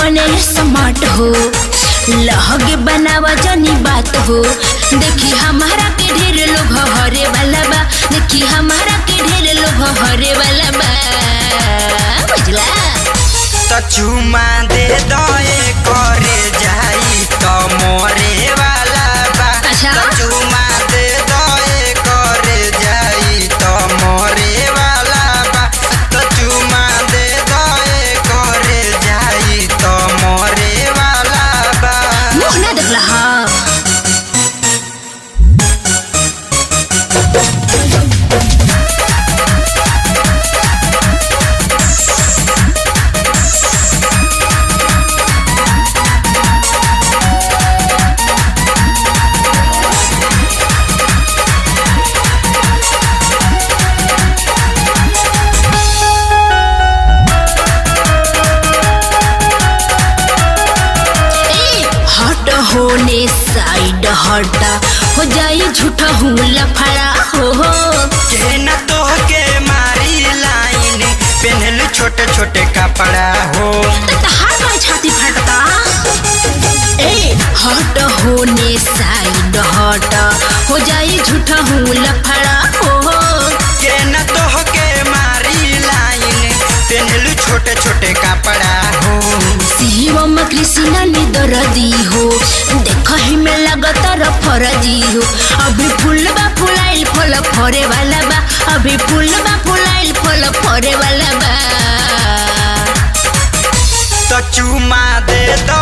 बने स्मार्ट हो, लहगे बनावा जानी बात हो। देखी हमारा के ढेर लोग हरे वाला बा, देखी हमारा के ढेर लोग हरे वाला बा, बुझला। तो चुमा दे दए करे जाई तो मोरे वाला बा। अच्छा? तो चुमा दे दए करे जाई तो मोरे वाला बा। तो चुमा दे दए करे जाई तो मोरे वाला बा। मुँह ना देखला हाँ। होने साइड हटा हो जाई झूठा हूँ लफड़ा हो। के न तो के मारी लाइन पहनल छोटे छोटे कपड़ा हो। तहार का छाती फटता। ए हट होने साइड हटा हो जाई झूठा हूँ लफड़ा हो। के न तो के मारी लाइन पहनल छोटे छोटे कपड़ा हो। शिवम कृष्णा ने दर्दी हो, देखहि में लगातार फरजी हो। अभी फूलबा फुलाइल फल फरे वाला बा, अभी फूलबा फुलाइल फल फरे वाला बा। तो चुमा दे दो